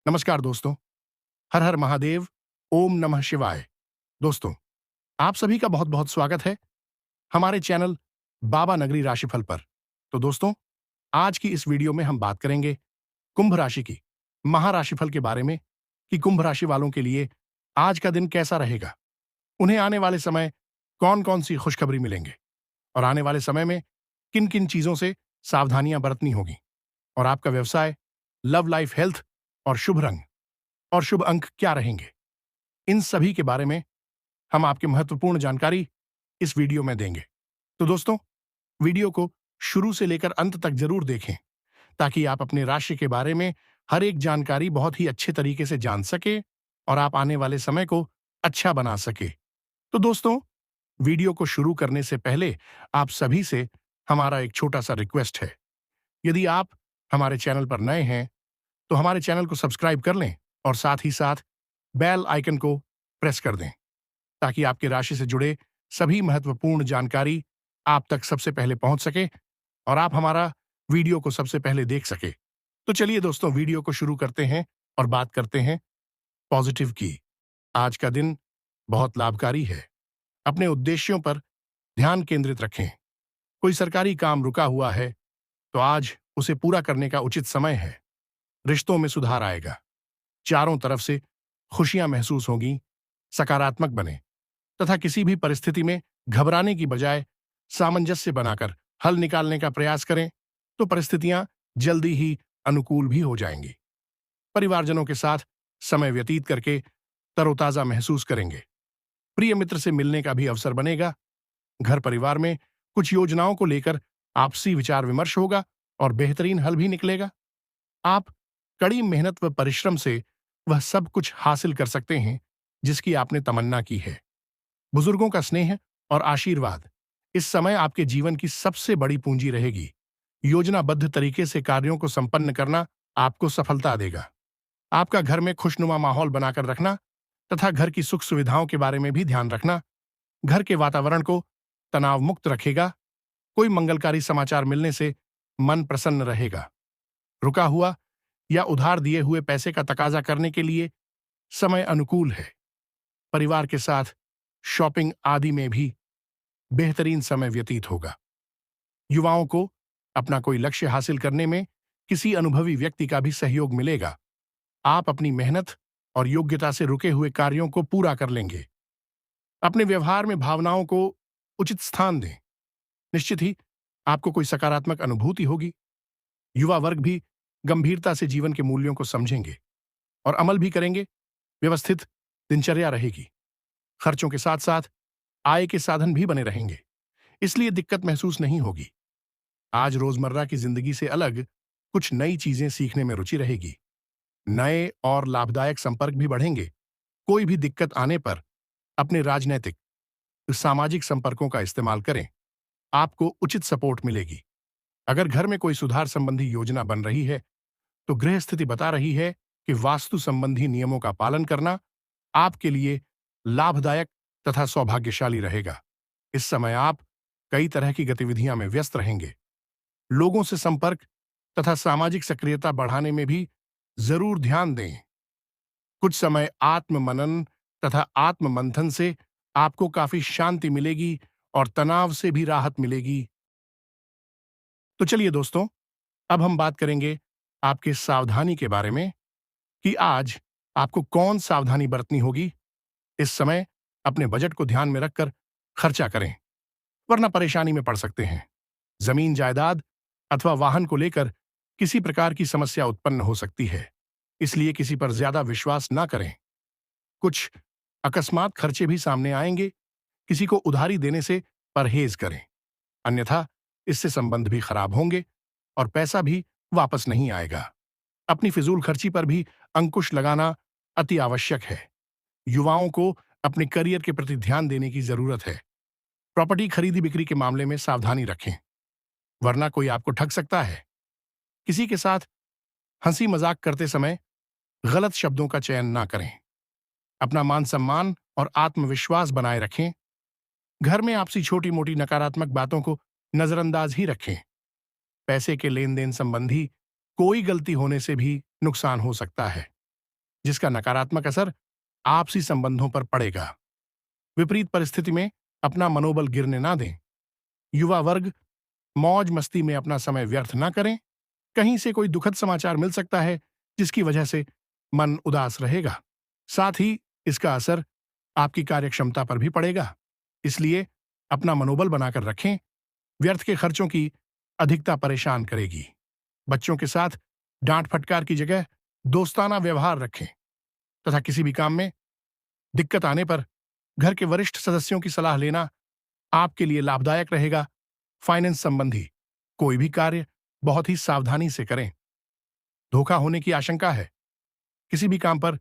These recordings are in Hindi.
नमस्कार दोस्तों। हर हर महादेव। ओम नमः शिवाय। दोस्तों, आप सभी का बहुत बहुत स्वागत है हमारे चैनल बाबा नगरी राशिफल पर। तो दोस्तों, आज की इस वीडियो में हम बात करेंगे कुंभ राशि की महाराशिफल के बारे में कि कुंभ राशि वालों के लिए आज का दिन कैसा रहेगा, उन्हें आने वाले समय कौन कौन सी खुशखबरी मिलेंगे और आने वाले समय में किन किन चीजों से सावधानियां बरतनी होगी, और आपका व्यवसाय, लव लाइफ, हेल्थ और शुभ रंग और शुभ अंक क्या रहेंगे। इन सभी के बारे में हम आपके महत्वपूर्ण जानकारी इस वीडियो में देंगे। तो दोस्तों, वीडियो को शुरू से लेकर अंत तक जरूर देखें ताकि आप अपने राशि के बारे में हर एक जानकारी बहुत ही अच्छे तरीके से जान सके और आप आने वाले समय को अच्छा बना सके। तो दोस्तों, वीडियो को शुरू करने से पहले आप सभी से हमारा एक छोटा सा रिक्वेस्ट है। यदि आप हमारे चैनल पर नए हैं तो हमारे चैनल को सब्सक्राइब कर लें और साथ ही साथ बेल आइकन को प्रेस कर दें ताकि आपके राशि से जुड़े सभी महत्वपूर्ण जानकारी आप तक सबसे पहले पहुंच सके और आप हमारा वीडियो को सबसे पहले देख सके। तो चलिए दोस्तों, वीडियो को शुरू करते हैं और बात करते हैं पॉजिटिव की। आज का दिन बहुत लाभकारी है। अपने उद्देश्यों पर ध्यान केंद्रित रखें। कोई सरकारी काम रुका हुआ है तो आज उसे पूरा करने का उचित समय है। रिश्तों में सुधार आएगा। चारों तरफ से खुशियां महसूस होंगी। सकारात्मक बने तथा किसी भी परिस्थिति में घबराने की बजाय सामंजस्य बनाकर हल निकालने का प्रयास करें तो परिस्थितियां जल्दी ही अनुकूल भी हो जाएंगी। परिवारजनों के साथ समय व्यतीत करके तरोताजा महसूस करेंगे। प्रिय मित्र से मिलने का भी अवसर बनेगा। घर परिवार में कुछ योजनाओं को लेकर आपसी विचार विमर्श होगा और बेहतरीन हल भी निकलेगा। आप कड़ी मेहनत व परिश्रम से वह सब कुछ हासिल कर सकते हैं जिसकी आपने तमन्ना की है। बुजुर्गों का स्नेह और आशीर्वाद इस समय आपके जीवन की सबसे बड़ी पूंजी रहेगी। योजनाबद्ध तरीके से कार्यों को संपन्न करना आपको सफलता देगा। आपका घर में खुशनुमा माहौल बनाकर रखना तथा घर की सुख सुविधाओं के बारे में भी ध्यान रखना घर के वातावरण को तनाव मुक्त रखेगा। कोई मंगलकारी समाचार मिलने से मन प्रसन्न रहेगा। रुका हुआ या उधार दिए हुए पैसे का तकाजा करने के लिए समय अनुकूल है। परिवार के साथ शॉपिंग आदि में भी बेहतरीन समय व्यतीत होगा। युवाओं को अपना कोई लक्ष्य हासिल करने में किसी अनुभवी व्यक्ति का भी सहयोग मिलेगा। आप अपनी मेहनत और योग्यता से रुके हुए कार्यों को पूरा कर लेंगे। अपने व्यवहार में भावनाओं को उचित स्थान दें। निश्चित ही आपको कोई सकारात्मक अनुभूति होगी। युवा वर्ग भी गंभीरता से जीवन के मूल्यों को समझेंगे और अमल भी करेंगे। व्यवस्थित दिनचर्या रहेगी। खर्चों के साथ साथ आय के साधन भी बने रहेंगे, इसलिए दिक्कत महसूस नहीं होगी। आज रोजमर्रा की जिंदगी से अलग कुछ नई चीजें सीखने में रुचि रहेगी। नए और लाभदायक संपर्क भी बढ़ेंगे। कोई भी दिक्कत आने पर अपने राजनैतिक सामाजिक संपर्कों का इस्तेमाल करें। आपको उचित सपोर्ट मिलेगी। अगर घर में कोई सुधार संबंधी योजना बन रही है तो गृह स्थिति बता रही है कि वास्तु संबंधी नियमों का पालन करना आपके लिए लाभदायक तथा सौभाग्यशाली रहेगा। इस समय आप कई तरह की गतिविधियां में व्यस्त रहेंगे। लोगों से संपर्क तथा सामाजिक सक्रियता बढ़ाने में भी जरूर ध्यान दें। कुछ समय आत्म मनन तथा आत्म मंथन से आपको काफी शांति मिलेगी और तनाव से भी राहत मिलेगी। तो चलिए दोस्तों, अब हम बात करेंगे आपके सावधानी के बारे में कि आज आपको कौन सावधानी बरतनी होगी। इस समय अपने बजट को ध्यान में रखकर खर्चा करें, वरना परेशानी में पड़ सकते हैं। जमीन जायदाद अथवा वाहन को लेकर किसी प्रकार की समस्या उत्पन्न हो सकती है, इसलिए किसी पर ज्यादा विश्वास ना करें। कुछ अकस्मात खर्चे भी सामने आएंगे। किसी को उधारी देने से परहेज करें, अन्यथा इससे संबंध भी खराब होंगे और पैसा भी वापस नहीं आएगा। अपनी फिजूल खर्ची पर भी अंकुश लगाना अति आवश्यक है। युवाओं को अपने करियर के प्रति ध्यान देने की जरूरत है। प्रॉपर्टी खरीदी बिक्री के मामले में सावधानी रखें, वरना कोई आपको ठग सकता है। किसी के साथ हंसी मजाक करते समय गलत शब्दों का चयन ना करें। अपना मान सम्मान और आत्मविश्वास बनाए रखें। घर में आपसी छोटी मोटी नकारात्मक बातों को नजरअंदाज ही रखें। पैसे के लेन देन संबंधी कोई गलती होने से भी नुकसान हो सकता है। जिसका नकारात्मक असर आपसी संबंधों पर पड़ेगा। विपरीत परिस्थिति में अपना मनोबल गिरने ना दें। युवा वर्ग मौज मस्ती में अपना समय व्यर्थ ना करें। कहीं से कोई दुखद समाचार मिल सकता है जिसकी वजह से मन उदास रहेगा। साथ ही इसका असर आपकी कार्यक्षमता पर भी पड़ेगा। इसलिए अपना मनोबल बनाकर रखें। व्यर्थ के खर्चों की अधिकता परेशान करेगी। बच्चों के साथ डांट फटकार की जगह दोस्ताना व्यवहार रखें तथा किसी भी काम में दिक्कत आने पर घर के वरिष्ठ सदस्यों की सलाह लेना आपके लिए लाभदायक रहेगा। फाइनेंस संबंधी कोई भी कार्य बहुत ही सावधानी से करें। धोखा होने की आशंका है। किसी भी काम पर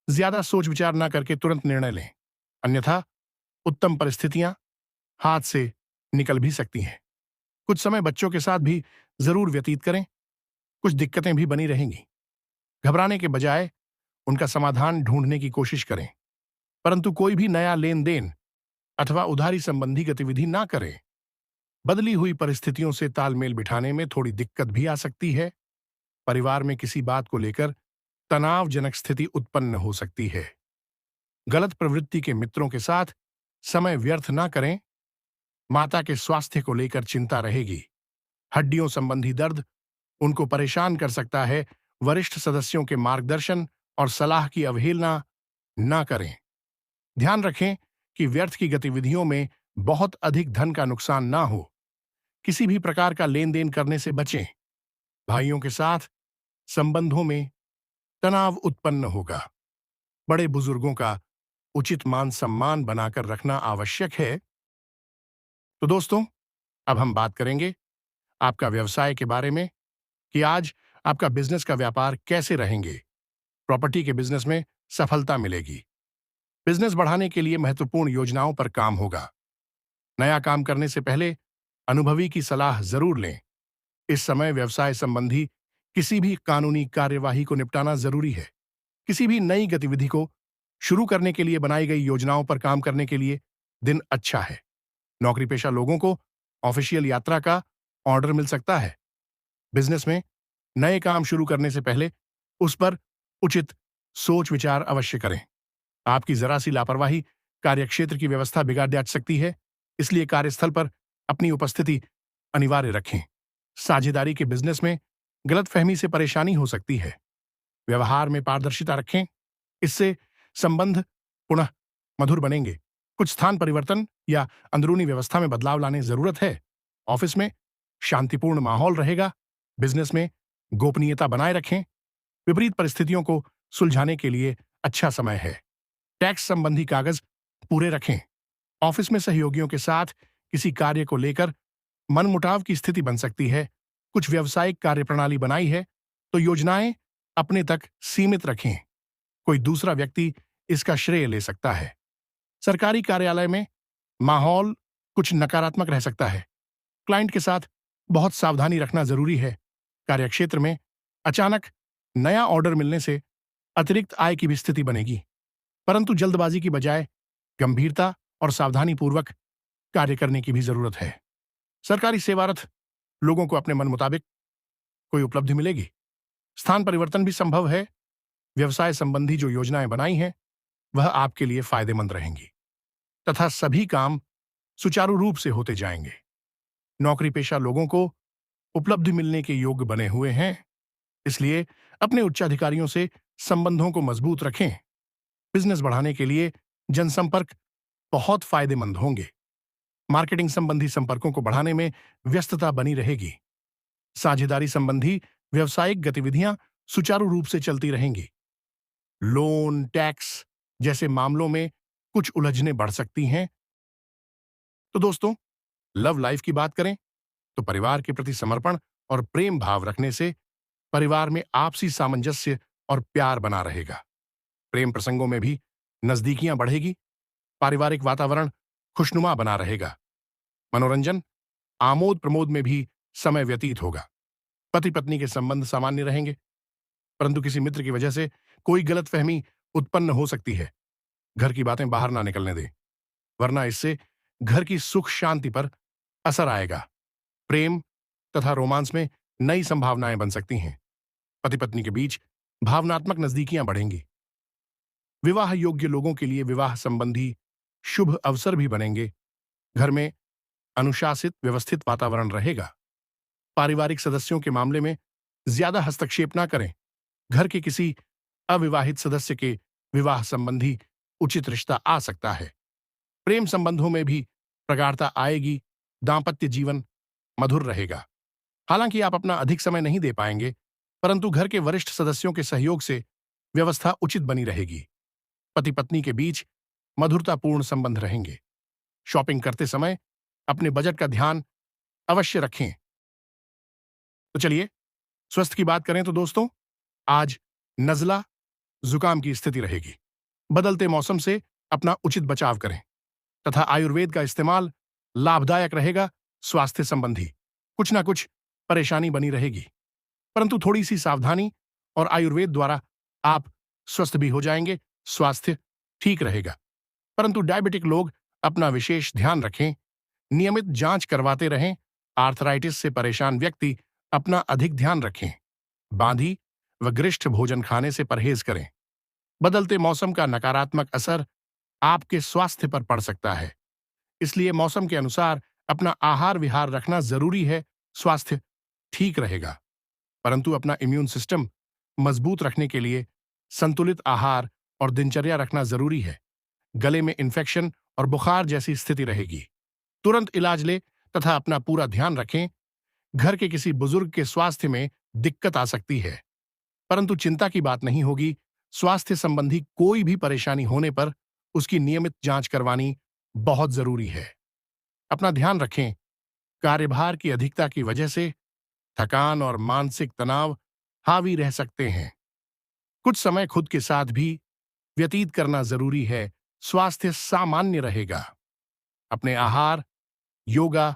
ज्यादा सोच विचार ना करके तुरंत निर्णय लें, अन्यथा उत्तम परिस्थितियां हाथ से निकल भी सकती हैं। कुछ समय बच्चों के साथ भी जरूर व्यतीत करें। कुछ दिक्कतें भी बनी रहेंगी। घबराने के बजाय उनका समाधान ढूंढने की कोशिश करें, परंतु कोई भी नया लेन देन अथवा उधारी संबंधी गतिविधि ना करें। बदली हुई परिस्थितियों से तालमेल बिठाने में थोड़ी दिक्कत भी आ सकती है। परिवार में किसी बात को लेकर तनावजनक स्थिति उत्पन्न हो सकती है। गलत प्रवृत्ति के मित्रों के साथ समय व्यर्थ ना करें। माता के स्वास्थ्य को लेकर चिंता रहेगी। हड्डियों संबंधी दर्द उनको परेशान कर सकता है। वरिष्ठ सदस्यों के मार्गदर्शन और सलाह की अवहेलना ना करें। ध्यान रखें कि व्यर्थ की गतिविधियों में बहुत अधिक धन का नुकसान ना हो। किसी भी प्रकार का लेन देन करने से बचें। भाइयों के साथ संबंधों में तनाव उत्पन्न होगा। बड़े बुजुर्गों का उचित मान सम्मान बनाकर रखना आवश्यक है। तो दोस्तों, अब हम बात करेंगे आपका व्यवसाय के बारे में कि आज आपका बिजनेस का व्यापार कैसे रहेंगे। प्रॉपर्टी के बिजनेस में सफलता मिलेगी। बिजनेस बढ़ाने के लिए महत्वपूर्ण योजनाओं पर काम होगा। नया काम करने से पहले अनुभवी की सलाह जरूर लें। इस समय व्यवसाय संबंधी किसी भी कानूनी कार्यवाही को निपटाना जरूरी है। किसी भी नई गतिविधि को शुरू करने के लिए बनाई गई योजनाओं पर काम करने के लिए दिन अच्छा है। नौकरी पेशा लोगों को ऑफिशियल यात्रा का ऑर्डर मिल सकता है। बिजनेस में नए काम शुरू करने से पहले उस पर उचित सोच विचार अवश्य करें। आपकी जरा सी लापरवाही कार्यक्षेत्र की व्यवस्था बिगाड़ जा सकती है, इसलिए कार्यस्थल पर अपनी उपस्थिति अनिवार्य रखें। साझेदारी के बिजनेस में गलतफहमी से परेशानी हो सकती है। व्यवहार में पारदर्शिता रखें, इससे संबंध पुनः मधुर बनेंगे। कुछ स्थान परिवर्तन या अंदरूनी व्यवस्था में बदलाव लाने जरूरत है। ऑफिस में शांतिपूर्ण माहौल रहेगा। बिजनेस में गोपनीयता बनाए रखें। विपरीत परिस्थितियों को सुलझाने के लिए अच्छा समय है। टैक्स संबंधी कागज पूरे रखें। ऑफिस में सहयोगियों के साथ किसी कार्य को लेकर मनमुटाव की स्थिति बन सकती है। कुछ व्यावसायिक कार्यप्रणाली बनाई है तो योजनाएं अपने तक सीमित रखें। कोई दूसरा व्यक्ति इसका श्रेय ले सकता है। सरकारी कार्यालय में माहौल कुछ नकारात्मक रह सकता है। क्लाइंट के साथ बहुत सावधानी रखना जरूरी है। कार्यक्षेत्र में अचानक नया ऑर्डर मिलने से अतिरिक्त आय की भी स्थिति बनेगी, परंतु जल्दबाजी की बजाय गंभीरता और सावधानी पूर्वक कार्य करने की भी जरूरत है। सरकारी सेवारत लोगों को अपने मन मुताबिक कोई उपलब्धि मिलेगी। स्थान परिवर्तन भी संभव है। व्यवसाय संबंधी जो योजनाएं बनाई हैं वह आपके लिए फायदेमंद रहेंगी तथा सभी काम सुचारू रूप से होते जाएंगे। नौकरी पेशा लोगों को उपलब्धि मिलने के योग्य बने हुए हैं, इसलिए अपने उच्चाधिकारियों से संबंधों को मजबूत रखें। बिजनेस बढ़ाने के लिए जनसंपर्क बहुत फायदेमंद होंगे। मार्केटिंग संबंधी संपर्कों को बढ़ाने में व्यस्तता बनी रहेगी। साझेदारी संबंधी व्यावसायिक गतिविधियां सुचारू रूप से चलती रहेंगी। लोन, टैक्स जैसे मामलों में कुछ उलझनें बढ़ सकती हैं। तो दोस्तों, लव लाइफ की बात करें तो परिवार के प्रति समर्पण और प्रेम भाव रखने से परिवार में आपसी सामंजस्य और प्यार बना रहेगा। प्रेम प्रसंगों में भी नजदीकियां बढ़ेगी। पारिवारिक वातावरण खुशनुमा बना रहेगा। मनोरंजन, आमोद प्रमोद में भी समय व्यतीत होगा। पति पत्नी के संबंध सामान्य रहेंगे, परंतु किसी मित्र की वजह से कोई गलतफहमी उत्पन्न हो सकती है। घर की बातें बाहर ना निकलने दें, वरना इससे घर की सुख शांति पर असर आएगा। प्रेम तथा रोमांस में नई संभावनाएं बन सकती हैं। पति पत्नी के बीच भावनात्मक नजदीकियां बढ़ेंगी। विवाह योग्य लोगों के लिए विवाह संबंधी शुभ अवसर भी बनेंगे। घर में अनुशासित व्यवस्थित वातावरण रहेगा। पारिवारिक सदस्यों के मामले में ज्यादा हस्तक्षेप ना करें। घर के किसी अविवाहित सदस्य के विवाह संबंधी उचित रिश्ता आ सकता है। प्रेम संबंधों में भी प्रगाढ़ता आएगी। दांपत्य जीवन मधुर रहेगा। हालांकि आप अपना अधिक समय नहीं दे पाएंगे, परंतु घर के वरिष्ठ सदस्यों के सहयोग से व्यवस्था उचित बनी रहेगी। पति पत्नी के बीच मधुरतापूर्ण संबंध रहेंगे। शॉपिंग करते समय अपने बजट का ध्यान अवश्य रखें। तो चलिए स्वास्थ्य की बात करें तो दोस्तों, आज नजला जुकाम की स्थिति रहेगी। बदलते मौसम से अपना उचित बचाव करें तथा आयुर्वेद का इस्तेमाल लाभदायक रहेगा। स्वास्थ्य संबंधी कुछ ना कुछ परेशानी बनी रहेगी, परंतु थोड़ी सी सावधानी और आयुर्वेद द्वारा आप स्वस्थ भी हो जाएंगे। स्वास्थ्य ठीक रहेगा। परंतु डायबिटिक लोग अपना विशेष ध्यान रखें। नियमित जांच करवाते रहें। आर्थराइटिस से परेशान व्यक्ति अपना अधिक ध्यान रखें। बांधी व गरिष्ठ भोजन खाने से परहेज करें। बदलते मौसम का नकारात्मक असर आपके स्वास्थ्य पर पड़ सकता है, इसलिए मौसम के अनुसार अपना आहार विहार रखना जरूरी है। स्वास्थ्य ठीक रहेगा। परंतु अपना इम्यून सिस्टम मजबूत रखने के लिए संतुलित आहार और दिनचर्या रखना जरूरी है। गले में इंफेक्शन और बुखार जैसी स्थिति रहेगी, तुरंत इलाज ले तथा अपना पूरा ध्यान रखें। घर के किसी बुजुर्ग के स्वास्थ्य में दिक्कत आ सकती है, परंतु चिंता की बात नहीं होगी। स्वास्थ्य संबंधी कोई भी परेशानी होने पर उसकी नियमित जांच करवानी बहुत जरूरी है। अपना ध्यान रखें। कार्यभार की अधिकता की वजह से थकान और मानसिक तनाव हावी रह सकते हैं। कुछ समय खुद के साथ भी व्यतीत करना जरूरी है। स्वास्थ्य सामान्य रहेगा। अपने आहार, योगा,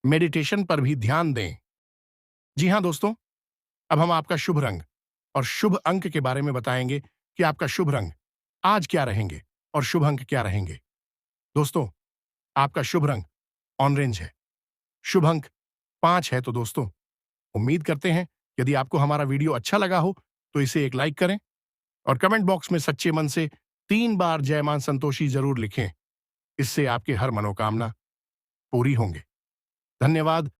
मेडिटेशन पर भी ध्यान दें। जी हां दोस्तों, अब हम आपका शुभ रंग और शुभ अंक के बारे में बताएंगे कि आपका शुभ रंग आज क्या रहेंगे और शुभ अंक क्या रहेंगे। दोस्तों, आपका शुभ रंग ऑरेंज है। शुभ अंक 5 है। तो दोस्तों, उम्मीद करते हैं यदि आपको हमारा वीडियो अच्छा लगा हो तो इसे एक लाइक करें और कमेंट बॉक्स में सच्चे मन से 3 बार जय मां संतोषी जरूर लिखें। इससे आपकी हर मनोकामना पूरी होंगे। धन्यवाद।